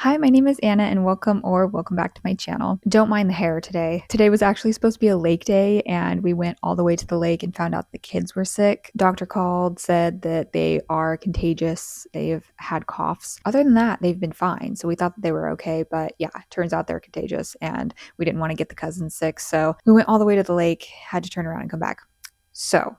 Hi, my name is Anna and welcome back to my channel. Don't mind the hair today. Today was actually supposed to be a lake day and we went all the way to the lake and found out the kids were sick. Doctor called, said that they are contagious. They've had coughs. Other than that, they've been fine. So we thought that they were okay, but yeah, turns out they're contagious and we didn't want to get the cousins sick. So we went all the way to the lake, had to turn around and come back. So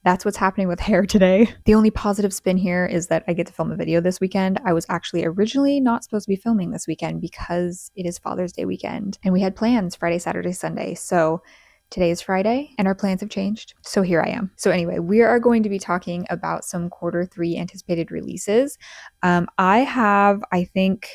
that's what's happening with hair today. The only positive spin here is that I get to film a video this weekend. I was actually originally not supposed to be filming this weekend because it is Father's Day weekend and we had plans Friday, Saturday, Sunday. So today is Friday and our plans have changed. So here I am. So anyway, we are going to be talking about some quarter 3 anticipated releases. I have, I think,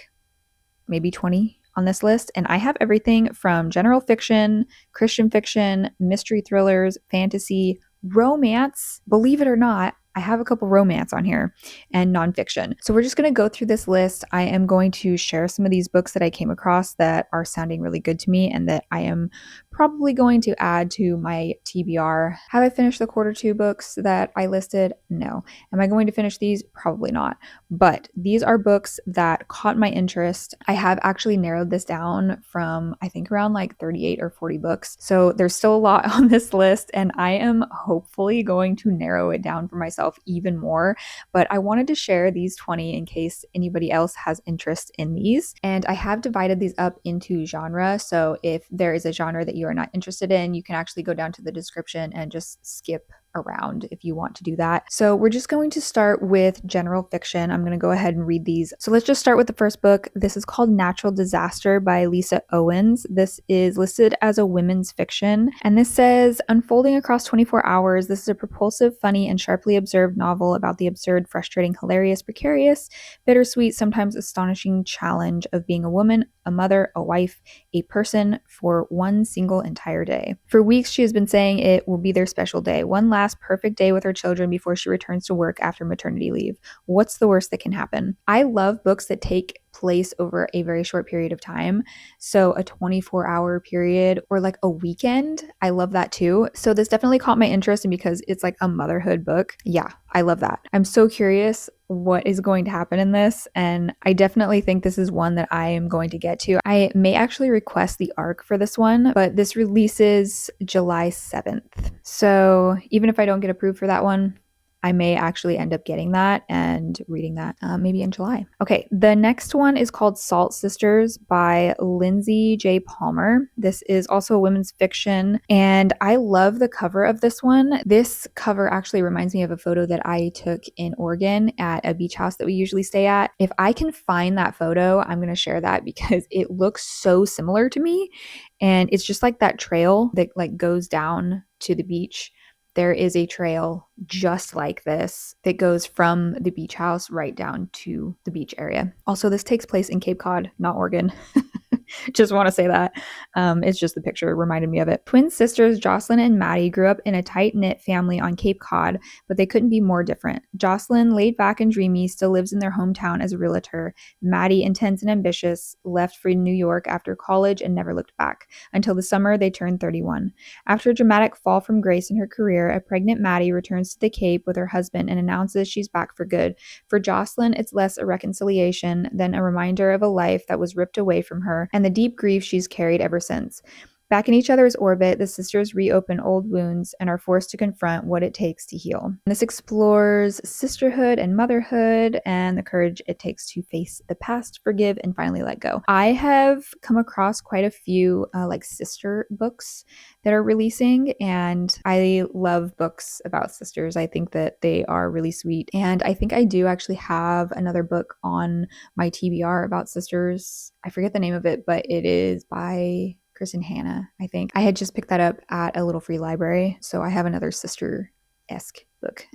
maybe 20 on this list, and I have everything from general fiction, Christian fiction, mystery thrillers, fantasy, romance. Believe it or not, I have a couple romance on here and nonfiction. So we're just going to go through this list. I am going to share some of these books that I came across that are sounding really good to me and that I am probably going to add to my TBR. Have I finished the quarter 2 books that I listed? No. Am I going to finish these? Probably not. But these are books that caught my interest. I have actually narrowed this down from, I think, around like 38 or 40 books. So there's still a lot on this list, and I am hopefully going to narrow it down for myself even more. But I wanted to share these 20 in case anybody else has interest in these. And I have divided these up into genre. So if there is a genre that you are not interested in, you can actually go down to the description and just skip around if you want to do that. So we're just going to start with general fiction. I'm going to go ahead and read these. So let's just start with the first book. This is called Natural Disaster by Lisa Owens. This is listed as a women's fiction. And this says, unfolding across 24 hours, this is a propulsive, funny, and sharply observed novel about the absurd, frustrating, hilarious, precarious, bittersweet, sometimes astonishing challenge of being a woman, a mother, a wife, a person for one single entire day. For weeks, she has been saying it will be their special day, one last perfect day with her children before she returns to work after maternity leave. What's the worst that can happen? I love books that take place over a very short period of time. So a 24-hour period or like a weekend, I love that too. So this definitely caught my interest, and because it's like a motherhood book, yeah, I love that. I'm so curious what is going to happen in this, and I definitely think this is one that I am going to get to. I may actually request the ARC for this one, but this releases July 7th. So even if I don't get approved for that one, I may actually end up getting that and reading that maybe in July. Okay, the next one is called Salt Sisters by Lindsay J. Palmer. This is also a women's fiction, and I love the cover of this one. This cover actually reminds me of a photo that I took in Oregon at a beach house that we usually stay at. If I can find that photo, I'm going to share that because it looks so similar to me, and it's just like that trail that like goes down to the beach. There is a trail just like this that goes from the beach house right down to the beach area. Also, this takes place in Cape Cod, not Oregon. Just want to say that. It's just the picture reminded me of it. Twin sisters Jocelyn and Maddie grew up in a tight-knit family on Cape Cod, but they couldn't be more different. Jocelyn, laid back and dreamy, still lives in their hometown as a realtor. Maddie, intense and ambitious, left for New York after college and never looked back. Until the summer they turned 31. After a dramatic fall from grace in her career, a pregnant Maddie returns to the Cape with her husband and announces she's back for good. For Jocelyn, it's less a reconciliation than a reminder of a life that was ripped away from her and the deep grief she's carried ever since. Back in each other's orbit, the sisters reopen old wounds and are forced to confront what it takes to heal. This explores sisterhood and motherhood and the courage it takes to face the past, forgive, and finally let go. I have come across quite a few like sister books that are releasing, and I love books about sisters. I think that they are really sweet, and I think I do actually have another book on my TBR about sisters. I forget the name of it, but it is by Chris and Hannah, I think. I had just picked that up at a little free library, so I have another sister-esque book.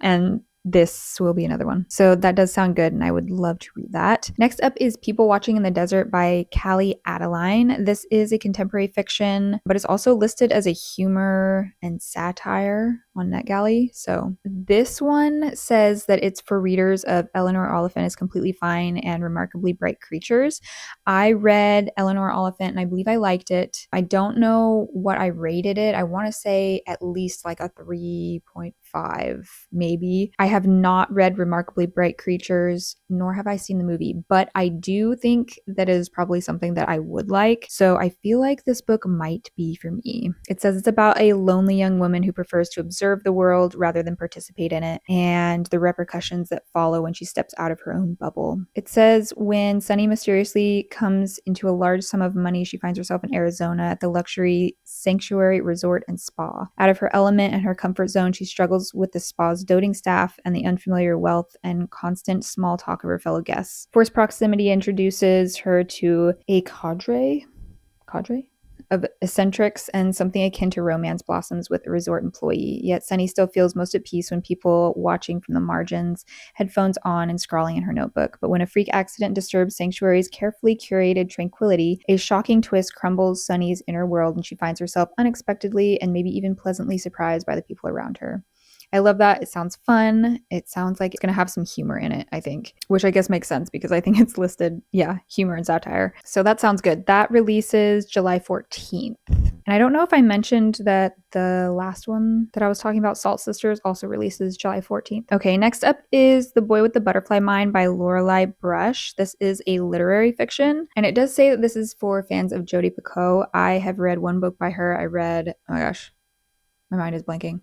And this will be another one. So that does sound good, and I would love to read that. Next up is People Watching in the Desert by Callie Adeline. This is a contemporary fiction, but it's also listed as a humor and satire on NetGalley. So this one says that it's for readers of Eleanor Oliphant is Completely Fine and Remarkably Bright Creatures. I read Eleanor Oliphant and I believe I liked it. I don't know what I rated it. I want to say at least like a 3.5, maybe. I have not read Remarkably Bright Creatures, nor have I seen the movie, but I do think that is probably something that I would like. So I feel like this book might be for me. It says it's about a lonely young woman who prefers to observe the world rather than participate in it, and the repercussions that follow when she steps out of her own bubble. It says when Sunny mysteriously comes into a large sum of money, she finds herself in Arizona at the luxury sanctuary resort and spa. Out of her element and her comfort zone, she struggles with the spa's doting staff and the unfamiliar wealth and constant small talk of her fellow guests. Forced proximity introduces her to a cadre of eccentrics, and something akin to romance blossoms with a resort employee. Yet Sunny still feels most at peace when people watching from the margins, headphones on and scrawling in her notebook. But when a freak accident disturbs Sanctuary's carefully curated tranquility, a shocking twist crumbles Sunny's inner world, and she finds herself unexpectedly and maybe even pleasantly surprised by the people around her. I love that. It sounds fun. It sounds like it's going to have some humor in it, I think, which I guess makes sense because I think it's listed, humor and satire. So that sounds good. That releases July 14th. And I don't know if I mentioned that the last one that I was talking about, Salt Sisters, also releases July 14th. Okay, next up is The Boy with the Butterfly Mind by Lorelei Brush. This is a literary fiction, and it does say that this is for fans of Jodi Picoult. I have read one book by her. I read, oh my gosh, my mind is blanking.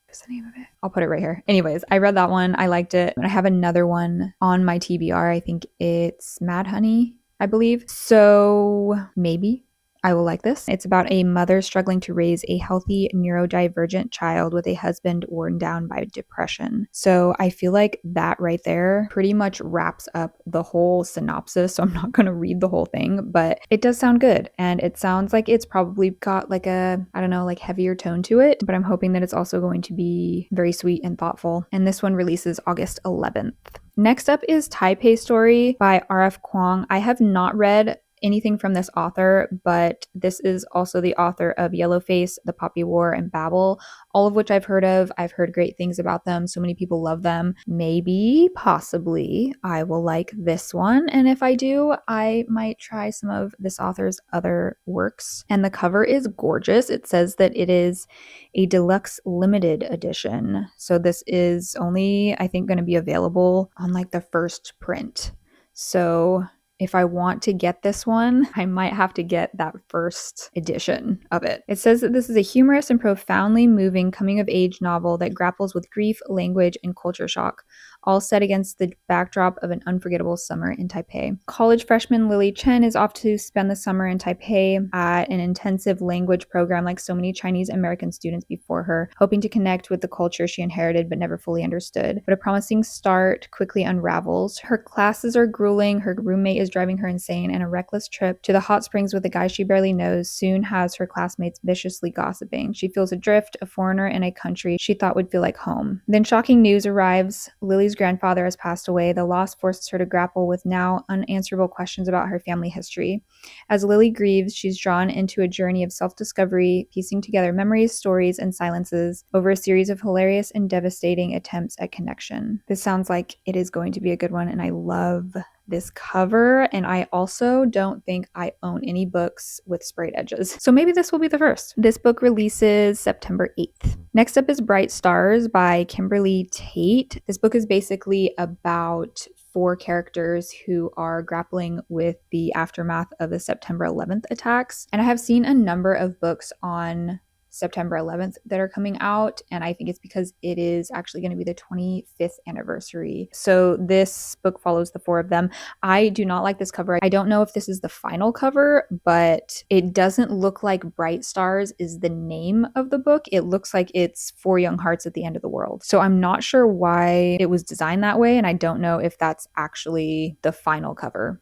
What's the name of it? I'll put it right here. Anyways, I read that one. I liked it. And I have another one on my TBR. I think it's Mad Honey, I believe. So maybe I will like this. It's about a mother struggling to raise a healthy neurodivergent child with a husband worn down by depression. So I feel like that right there pretty much wraps up the whole synopsis. So I'm not going to read the whole thing, but it does sound good. And it sounds like it's probably got like a, I don't know, like heavier tone to it, but I'm hoping that it's also going to be very sweet and thoughtful. And this one releases August 11th. Next up is Taipei Story by R.F. Kuang. I have not read anything from this author, but this is also the author of Yellowface, The Poppy War, and Babel, all of which I've heard of. I've heard great things about them. So many people love them. Maybe, possibly, I will like this one. And if I do, I might try some of this author's other works. And the cover is gorgeous. It says that it is a deluxe limited edition. So this is only, I think, going to be available on like the first print. So if I want to get this one, I might have to get that first edition of it. It says that this is a humorous and profoundly moving coming-of-age novel that grapples with grief, language, and culture shock, all set against the backdrop of an unforgettable summer in Taipei. College freshman Lily Chen is off to spend the summer in Taipei at an intensive language program like so many Chinese American students before her, hoping to connect with the culture she inherited but never fully understood. But a promising start quickly unravels. Her classes are grueling, her roommate is driving her insane, and a reckless trip to the hot springs with a guy she barely knows soon has her classmates viciously gossiping. She feels adrift, a foreigner in a country she thought would feel like home. Then shocking news arrives. Lily's grandfather has passed away. The loss forces her to grapple with now unanswerable questions about her family history. As Lily grieves, she's drawn into a journey of self-discovery, piecing together memories, stories, and silences over a series of hilarious and devastating attempts at connection. This sounds like it is going to be a good one, and I love this cover, and I also don't think I own any books with sprayed edges. So maybe this will be the first. This book releases September 8th. Next up is Bright Stars by Kimberly Tate. This book is basically about 4 characters who are grappling with the aftermath of the September 11th attacks. And I have seen a number of books on September 11th that are coming out, and I think it's because it is actually going to be the 25th anniversary. So this book follows the 4 of them. I do not like this cover. I don't know if this is the final cover, but it doesn't look like Bright Stars is the name of the book. It looks like it's 4 young hearts at the end of the world. So I'm not sure why it was designed that way, and I don't know if that's actually the final cover.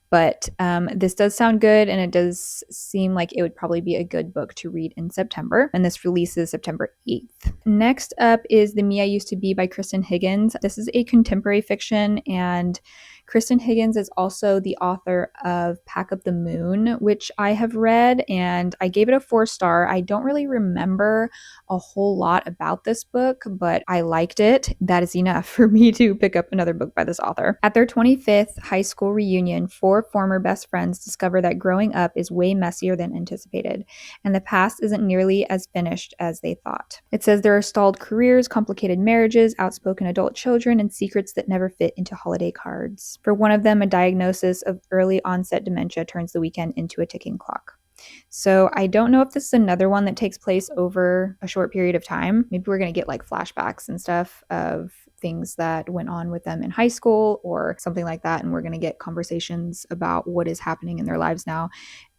But this does sound good, and it does seem like it would probably be a good book to read in September. And this releases September 8th. Next up is The Me I Used to Be by Kristen Higgins. This is a contemporary fiction, and Kristen Higgins is also the author of Pack Up the Moon, which I have read, and I gave it a 4-star. I don't really remember a whole lot about this book, but I liked it. That is enough for me to pick up another book by this author. At their 25th high school reunion, 4 former best friends discover that growing up is way messier than anticipated, and the past isn't nearly as finished as they thought. It says there are stalled careers, complicated marriages, outspoken adult children, and secrets that never fit into holiday cards. For one of them, a diagnosis of early onset dementia turns the weekend into a ticking clock. So I don't know if this is another one that takes place over a short period of time. Maybe we're going to get like flashbacks and stuff of things that went on with them in high school or something like that. And we're going to get conversations about what is happening in their lives now.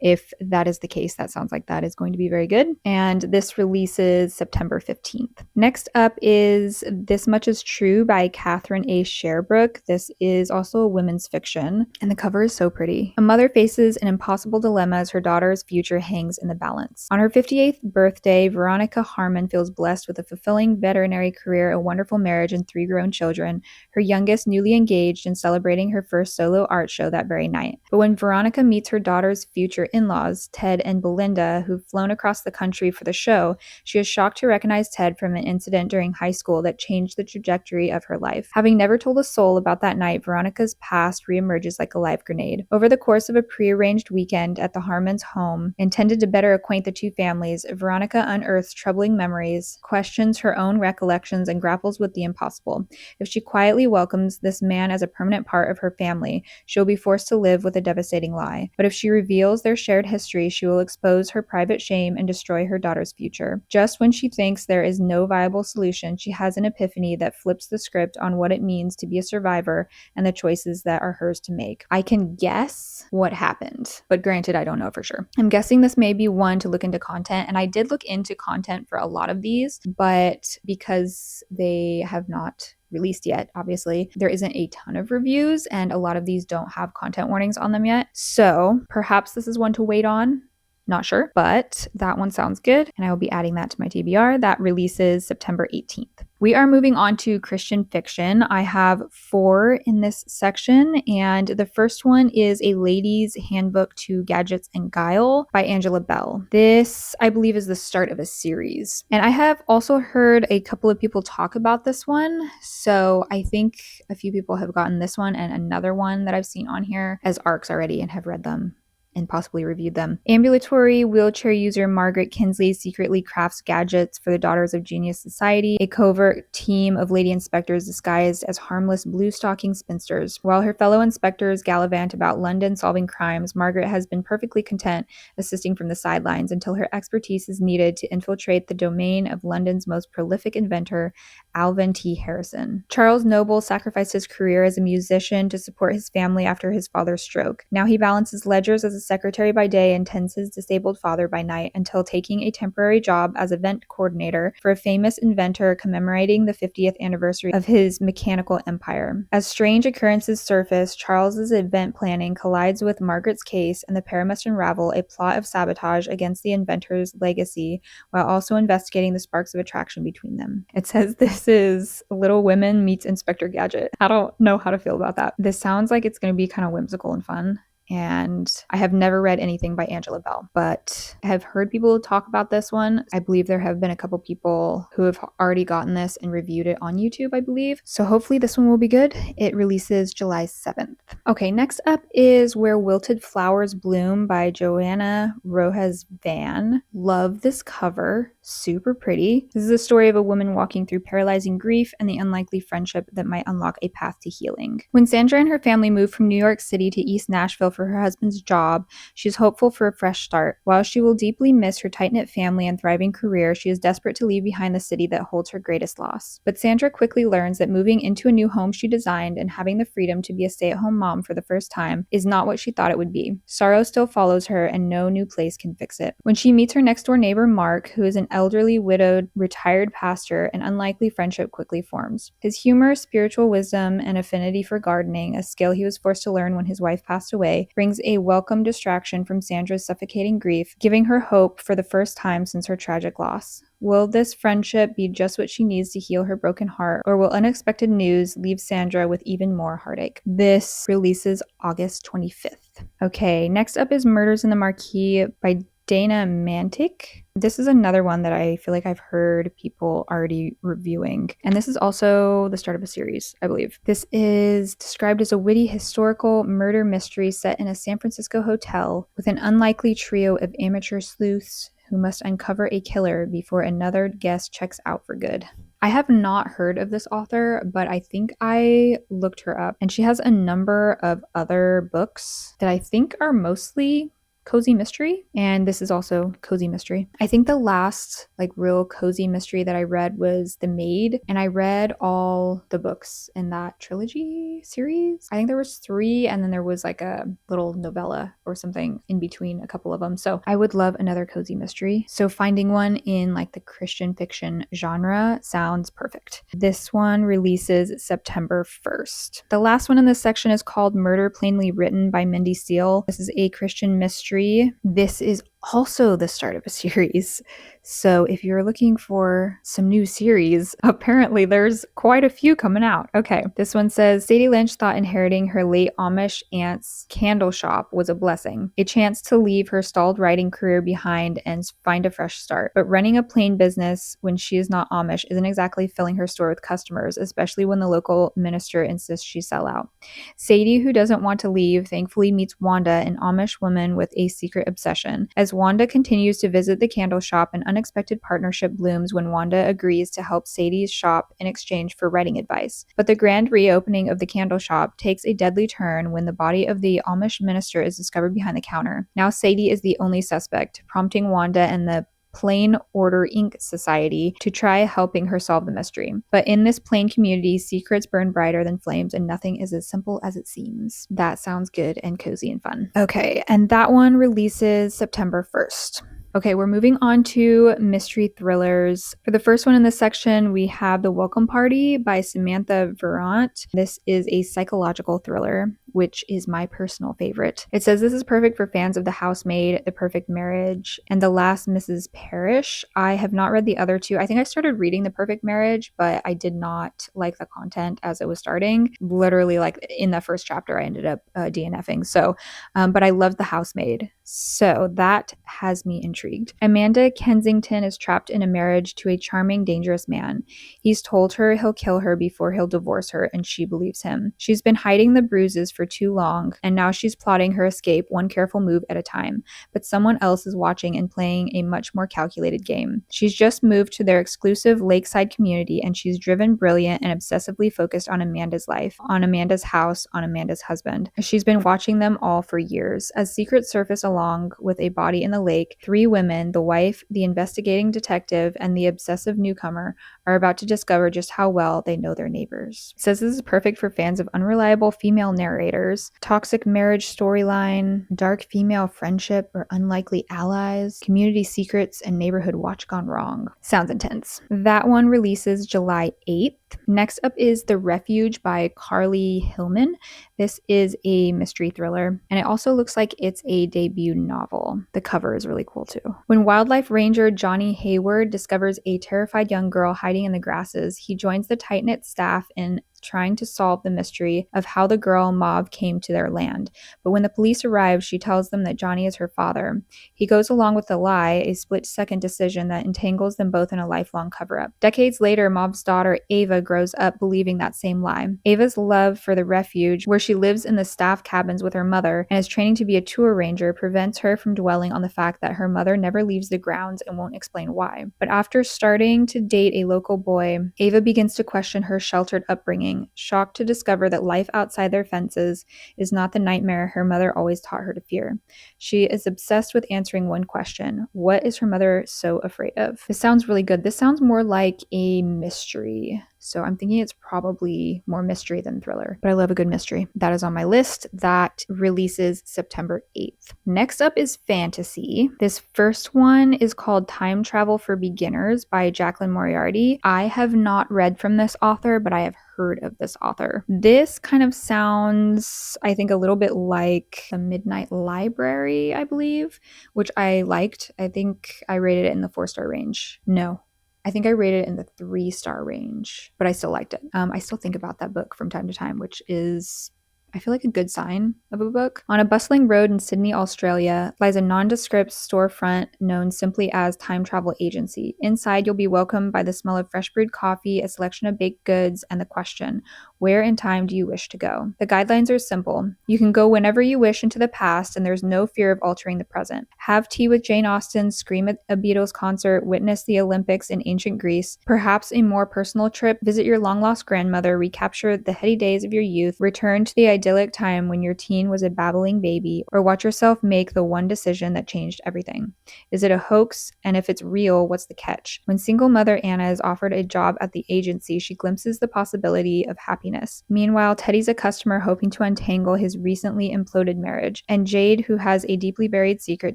If that is the case, that sounds like that is going to be very good. And this releases September 15th. Next up is This Much Is True by Catherine A. Sherbrooke. This is also a women's fiction, and the cover is so pretty. A mother faces an impossible dilemma as her daughter's future hangs in the balance. On her 58th birthday, Veronica Harmon feels blessed with a fulfilling veterinary career, a wonderful marriage, and 3 grown children, her youngest newly engaged and celebrating her first solo art show that very night. But when Veronica meets her daughter's future in-laws, Ted and Belinda, who've flown across the country for the show, she is shocked to recognize Ted from an incident during high school that changed the trajectory of her life. Having never told a soul about that night, Veronica's past reemerges like a live grenade. Over the course of a prearranged weekend at the Harmons' home, intended to better acquaint the 2 families, Veronica unearths troubling memories, questions her own recollections, and grapples with the impossible. If she quietly welcomes this man as a permanent part of her family, she'll be forced to live with a devastating lie. But if she reveals their shared history, she will expose her private shame and destroy her daughter's future. Just when she thinks there is no viable solution, she has an epiphany that flips the script on what it means to be a survivor and the choices that are hers to make. I can guess what happened, but granted, I don't know for sure. I'm guessing this may be one to look into content, and I did look into content for a lot of these, but because they have not released yet, obviously, there isn't a ton of reviews, and a lot of these don't have content warnings on them yet. So perhaps this is one to wait on. Not sure, but that one sounds good, and I will be adding that to my TBR. That releases September 18th. We are moving on to Christian fiction. I have 4 in this section, and the first one is A Lady's Handbook to Gadgets and Guile by Angela Bell. This, I believe, is the start of a series. And I have also heard a couple of people talk about this one, so I think a few people have gotten this one and another one that I've seen on here as ARCs already and have read them and possibly reviewed them. Ambulatory wheelchair user Margaret Kinsley secretly crafts gadgets for the Daughters of Genius Society, a covert team of lady inspectors disguised as harmless blue-stocking spinsters. While her fellow inspectors gallivant about London solving crimes, Margaret has been perfectly content assisting from the sidelines until her expertise is needed to infiltrate the domain of London's most prolific inventor, Alvin T. Harrison. Charles Noble sacrificed his career as a musician to support his family after his father's stroke. Now he balances ledgers as a secretary by day and tends his disabled father by night until taking a temporary job as event coordinator for a famous inventor commemorating the 50th anniversary of his mechanical empire. As strange occurrences surface, Charles's event planning collides with Margaret's case, and the pair must unravel a plot of sabotage against the inventor's legacy while also investigating the sparks of attraction between them. It says this is Little Women meets Inspector Gadget. I don't know how to feel about that. This sounds like it's going to be kind of whimsical and fun. And I have never read anything by Angela Bell, but I have heard people talk about this one. I believe there have been a couple people who have already gotten this and reviewed it on YouTube, I believe. So hopefully this one will be good. It releases July 7th. Okay, next up is Where Wilted Flowers Bloom by Joanna Rojas Van. Love this cover. Super pretty. This is a story of a woman walking through paralyzing grief and the unlikely friendship that might unlock a path to healing. When Sandra and her family moved from New York City to East Nashville for her husband's job, she is hopeful for a fresh start. While she will deeply miss her tight-knit family and thriving career, she is desperate to leave behind the city that holds her greatest loss. But Sandra quickly learns that moving into a new home she designed and having the freedom to be a stay-at-home mom for the first time is not what she thought it would be. Sorrow still follows her, and no new place can fix it. When she meets her next-door neighbor, Mark, who is an elderly, widowed, retired pastor, an unlikely friendship quickly forms. His humor, spiritual wisdom, and affinity for gardening, a skill he was forced to learn when his wife passed away, brings a welcome distraction from Sandra's suffocating grief, giving her hope for the first time since her tragic loss. Will this friendship be just what she needs to heal her broken heart, or will unexpected news leave Sandra with even more heartache? This releases August 25th. Okay, next up is Murders in the Marquee by Dana Mantic. This is another one that I feel like I've heard people already reviewing. And this is also the start of a series, I believe. This is described as a witty historical murder mystery set in a San Francisco hotel with an unlikely trio of amateur sleuths who must uncover a killer before another guest checks out for good. I have not heard of this author, but I think I looked her up, and she has a number of other books that I think are mostly cozy mystery, and this is also cozy mystery. I think the last like real cozy mystery that I read was The Maid, and I read all the books in that trilogy series. I think there was 3, and then there was like a little novella or something in between a couple of them. So I would love another cozy mystery. So finding one in like the Christian fiction genre sounds perfect. This one releases September 1st. The last one in this section is called Murder Plainly Written by Mindy Steele. This is a Christian mystery. This is also the start of a series. So if you're looking for some new series, apparently there's quite a few coming out. Okay, this one says, Sadie Lynch thought inheriting her late Amish aunt's candle shop was a blessing, a chance to leave her stalled writing career behind and find a fresh start. But running a plain business when she is not Amish isn't exactly filling her store with customers, especially when the local minister insists she sell out. Sadie, who doesn't want to leave, thankfully meets Wanda, an Amish woman with a secret obsession. As Wanda continues to visit the candle shop, an unexpected partnership blooms when Wanda agrees to help Sadie's shop in exchange for writing advice. But the grand reopening of the candle shop takes a deadly turn when the body of the Amish minister is discovered behind the counter. Now Sadie is the only suspect, prompting Wanda and the Plain Order Inc. Society to try helping her solve the mystery. But in this plain community, secrets burn brighter than flames and nothing is as simple as it seems. That sounds good and cozy and fun. Okay, and that one releases September 1st. Okay, we're moving on to mystery thrillers. For the first one in this section, we have The Welcome Party by Samantha Verant. This is a psychological thriller, which is my personal favorite. It says this is perfect for fans of The Housemaid, The Perfect Marriage, and The Last Mrs. Parrish. I have not read the other 2. I think I started reading The Perfect Marriage, but I did not like the content as it was starting. Literally, like in the first chapter, I ended up DNFing. So, but I loved The Housemaid. So that has me intrigued. Amanda Kensington is trapped in a marriage to a charming, dangerous man. He's told her he'll kill her before he'll divorce her, and she believes him. She's been hiding the bruises for too long, and now she's plotting her escape one careful move at a time. But someone else is watching and playing a much more calculated game. She's just moved to their exclusive lakeside community, and she's driven, brilliant, and obsessively focused on Amanda's life, on Amanda's house, on Amanda's husband. She's been watching them all for years. As secrets surface along with a body in the lake, 3 women, the wife, the investigating detective, and the obsessive newcomer, are about to discover just how well they know their neighbors. It says this is perfect for fans of unreliable female narrators, toxic marriage storyline, dark female friendship or unlikely allies, community secrets, and neighborhood watch gone wrong. Sounds intense. That one releases July 8th. Next up is The Refuge by Carly Hillman. This is a mystery thriller, and it also looks like it's a debut novel. The cover is really cool too. When wildlife ranger Johnny Hayward discovers a terrified young girl hiding in the grasses, he joins the tight-knit staff in trying to solve the mystery of how the girl Mauve came to their land. But when the police arrive, she tells them that Johnny is her father. He goes along with the lie, a split-second decision that entangles them both in a lifelong cover-up. Decades later, Mauve's daughter Ava grows up believing that same lie. Ava's love for the refuge, where she lives in the staff cabins with her mother and is training to be a tour ranger, prevents her from dwelling on the fact that her mother never leaves the grounds and won't explain why. But after starting to date a local boy, Ava begins to question her sheltered upbringing, shocked to discover that life outside their fences is not the nightmare her mother always taught her to fear. She is obsessed with answering one question: what is her mother so afraid of? This sounds really good. This sounds more like a mystery So I'm thinking it's probably more mystery than thriller, but I love a good mystery. That is on my list. That releases September 8th. Next up is fantasy. This first one is called Time Travel for Beginners by Jacqueline Moriarty. I have not read from this author, but I have heard of this author. This kind of sounds, I think, a little bit like The Midnight Library, I believe, which I liked. I think I rated it in the 4-star range. No, I think I rated it in the 3-star range, but I still liked it. I still think about that book from time to time, which is, I feel like, a good sign of a book. On a bustling road in Sydney, Australia, lies a nondescript storefront known simply as Time Travel Agency. Inside, you'll be welcomed by the smell of fresh brewed coffee, a selection of baked goods, and the question, where in time do you wish to go? The guidelines are simple. You can go whenever you wish into the past, and there's no fear of altering the present. Have tea with Jane Austen, scream at a Beatles concert, witness the Olympics in ancient Greece, perhaps a more personal trip, visit your long-lost grandmother, recapture the heady days of your youth, return to the idyllic time when your teen was a babbling baby, or watch yourself make the one decision that changed everything. Is it a hoax? And if it's real, what's the catch? When single mother Anna is offered a job at the agency, she glimpses the possibility of happiness. Meanwhile, Teddy's a customer hoping to untangle his recently imploded marriage, and Jade, who has a deeply buried secret,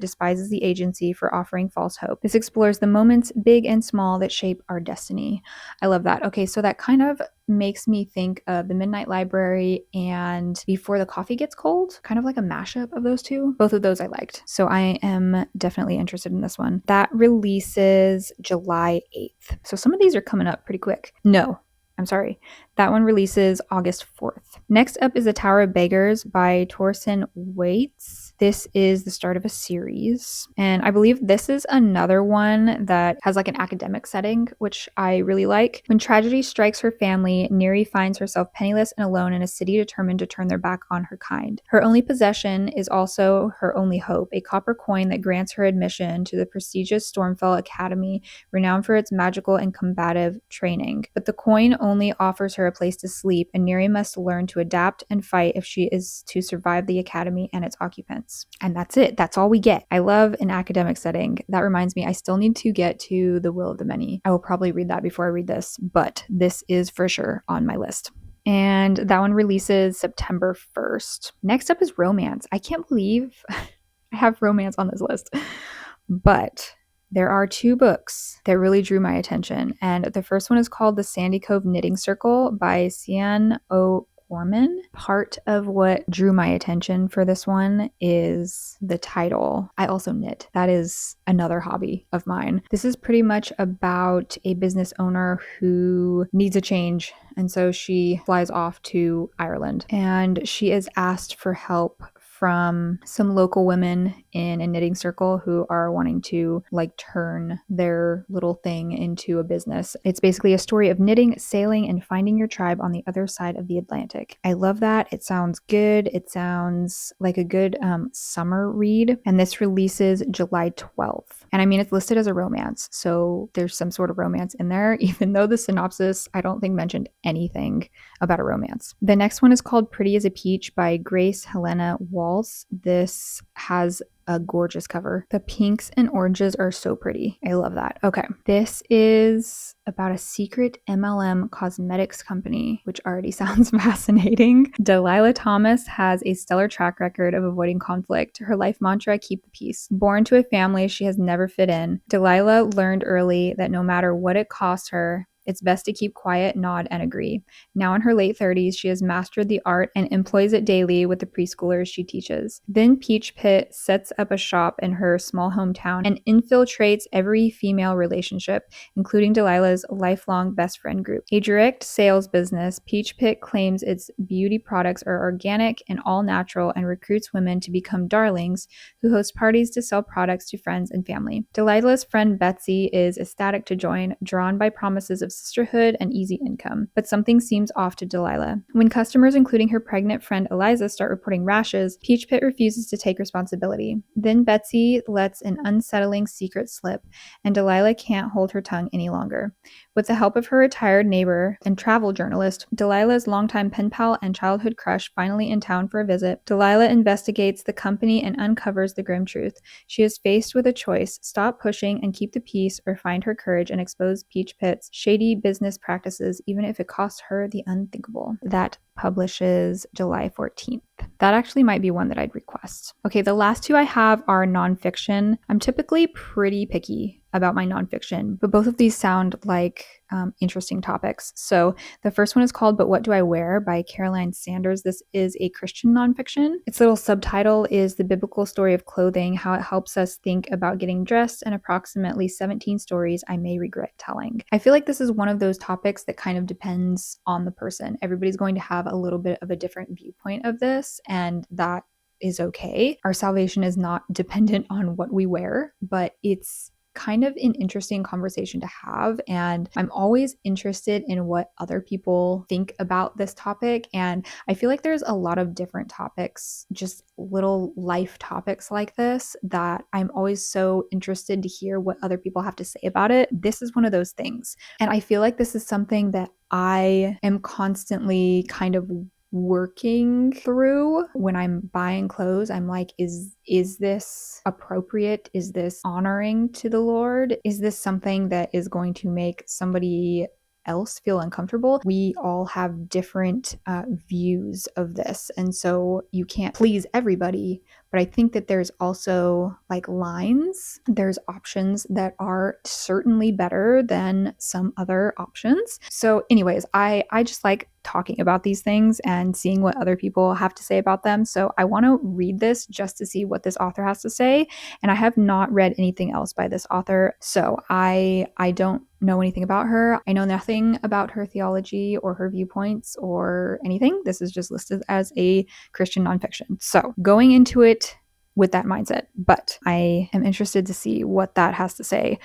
despises the agency for offering false hope. This explores the moments, big and small, that shape our destiny. I love that. Okay, so that kind of makes me think of The Midnight Library and Before the Coffee Gets Cold, kind of like a mashup of those two. Both of those I liked. So I am definitely interested in this one. That releases July 8th. So some of these are coming up pretty quick. No, I'm sorry. That one releases August 4th. Next up is The Tower of Beggars by Torsten Waits. This is the start of a series. And I believe this is another one that has like an academic setting, which I really like. When tragedy strikes her family, Neri finds herself penniless and alone in a city determined to turn their back on her kind. Her only possession is also her only hope, a copper coin that grants her admission to the prestigious Stormfell Academy, renowned for its magical and combative training. But the coin only offers her a place to sleep, and Neri must learn to adapt and fight if she is to survive the academy and its occupants. And that's it. That's all we get. I love an academic setting. That reminds me, I still need to get to The Will of the Many. I will probably read that before I read this, but this is for sure on my list. And that one releases September 1st. Next up is romance. I can't believe I have romance on this list, but there are 2 books that really drew my attention, and the first one is called The Sandy Cove Knitting Circle by Sian O'Gorman. Part of what drew my attention for this one is the title. I also knit. That is another hobby of mine. This is pretty much about a business owner who needs a change, and so she flies off to Ireland, and she is asked for help from some local women in a knitting circle who are wanting to like turn their little thing into a business. It's basically a story of knitting, sailing, and finding your tribe on the other side of the Atlantic. I love that. It sounds good. It sounds like a good summer read. And this releases July 12th. And I mean, it's listed as a romance, so there's some sort of romance in there, even though the synopsis, I don't think, mentioned anything about a romance. The next one is called Pretty as a Peach by Grace Helena Walls. This has a gorgeous cover. The pinks and oranges are so pretty. I love that. Okay. This is about a secret MLM cosmetics company, which already sounds fascinating. Delilah Thomas has a stellar track record of avoiding conflict. Her life mantra, keep the peace. Born to a family she has never fit in, Delilah learned early that no matter what it costs her, it's best to keep quiet, nod, and agree. Now in her late 30s, she has mastered the art and employs it daily with the preschoolers she teaches. Then Peach Pit sets up a shop in her small hometown and infiltrates every female relationship, including Delilah's lifelong best friend group. A direct sales business, Peach Pit claims its beauty products are organic and all natural and recruits women to become darlings who host parties to sell products to friends and family. Delilah's friend Betsy is ecstatic to join, drawn by promises of sisterhood and easy income. But something seems off to Delilah. When customers, including her pregnant friend Eliza, start reporting rashes, Peach Pit refuses to take responsibility. Then Betsy lets an unsettling secret slip, and Delilah can't hold her tongue any longer. With the help of her retired neighbor and travel journalist, Delilah's longtime pen pal and childhood crush finally in town for a visit, Delilah investigates the company and uncovers the grim truth. She is faced with a choice: stop pushing and keep the peace, or find her courage and expose Peach Pit's shady shady business practices, even if it costs her the unthinkable. That publishes July 14th. That actually might be one that I'd request. Okay, the last two I have are nonfiction. I'm typically pretty picky about my nonfiction, but both of these sound like interesting topics. So the first one is called But What Do I Wear by Caroline Sanders. This is a Christian nonfiction. Its little subtitle is The Biblical Story of Clothing, How It Helps Us Think About Getting Dressed, and approximately 17 stories I may regret telling. I feel like this is one of those topics that kind of depends on the person. Everybody's going to have a little bit of a different viewpoint of this, and that is okay. Our salvation is not dependent on what we wear, but it's kind of an interesting conversation to have. And I'm always interested in what other people think about this topic. And I feel like there's a lot of different topics, just little life topics like this, that I'm always so interested to hear what other people have to say about it. This is one of those things. And I feel like this is something that I am constantly kind of working through when I'm buying clothes. I'm like, is this appropriate? Is this honoring to the Lord? Is this something that is going to make somebody else feel uncomfortable? We all have different views of this, and so you can't please everybody. But I think that there's also like lines, there's options that are certainly better than some other options. So anyways, I just like talking about these things and seeing what other people have to say about them. So I want to read this just to see what this author has to say. And I have not read anything else by this author. So I don't know anything about her. I know nothing about her theology or her viewpoints or anything. This is just listed as a Christian nonfiction. So going into it with that mindset, but I am interested to see what that has to say.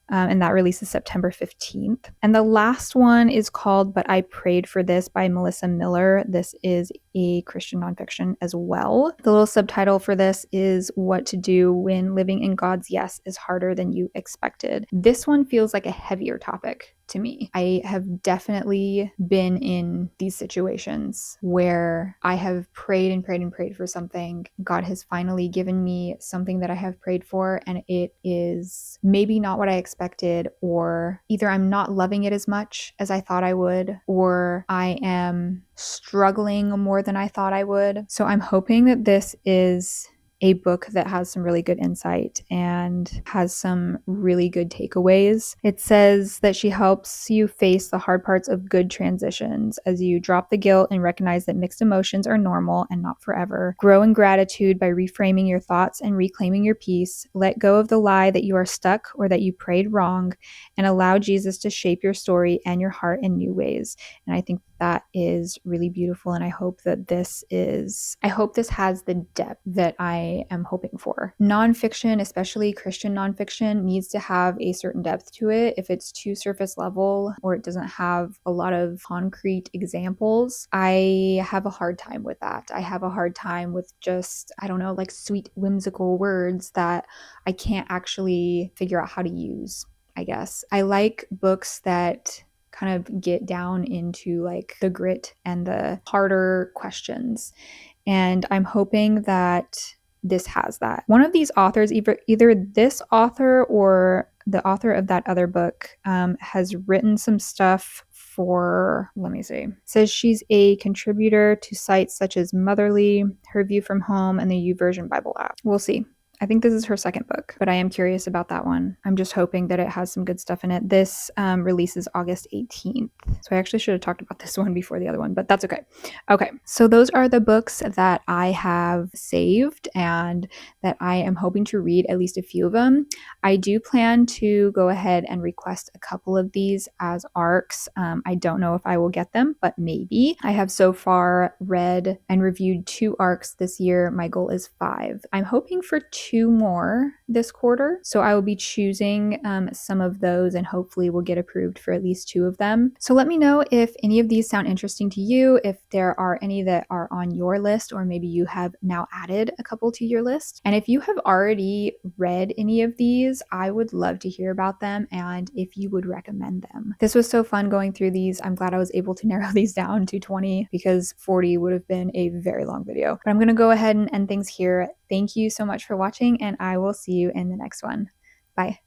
And that releases September 15th. And the last one is called But I Prayed for This by Melissa Miller. This is a Christian nonfiction as well. The little subtitle for this is What to Do When Living in God's Yes is Harder Than You Expected. This one feels like a heavier topic to me. I have definitely been in these situations where I have prayed and prayed and prayed for something. God has finally given me something that I have prayed for, and it is maybe not what I expected, or either I'm not loving it as much as I thought I would, or I am struggling more than I thought I would. So I'm hoping that this is a book that has some really good insight and has some really good takeaways. It says that she helps you face the hard parts of good transitions as you drop the guilt and recognize that mixed emotions are normal and not forever. Grow in gratitude by reframing your thoughts and reclaiming your peace. Let go of the lie that you are stuck or that you prayed wrong, and allow Jesus to shape your story and your heart in new ways. And I think that is really beautiful. And I hope this has the depth that I am hoping for. Nonfiction, especially Christian nonfiction, needs to have a certain depth to it. If it's too surface level or it doesn't have a lot of concrete examples, I have a hard time with that. I have a hard time with just, I don't know, like sweet, whimsical words that I can't actually figure out how to use, I guess. I like books that kind of get down into like the grit and the harder questions. And I'm hoping that this has that. One of these authors, either this author or the author of that other book, has written some stuff for, let me see, says she's a contributor to sites such as Motherly, Her View from Home, and the YouVersion Bible app. We'll see. I think this is her second book, but I am curious about that one. I'm just hoping that it has some good stuff in it. This releases August 18th. So I actually should have talked about this one before the other one, but that's okay. Okay, so those are the books that I have saved and that I am hoping to read, at least a few of them. I do plan to go ahead and request a couple of these as ARCs. I don't know if I will get them, but maybe. I have so far read and reviewed 2 ARCs this year. My goal is 5. I'm hoping for 2 more this quarter. So I will be choosing some of those and hopefully will get approved for at least 2 of them. So let me know if any of these sound interesting to you, if there are any that are on your list, or maybe you have now added a couple to your list. And if you have already read any of these, I would love to hear about them and if you would recommend them. This was so fun going through these. I'm glad I was able to narrow these down to 20 because 40 would have been a very long video. But I'm going to go ahead and end things here. Thank you so much for watching, and I will see you in the next one. Bye.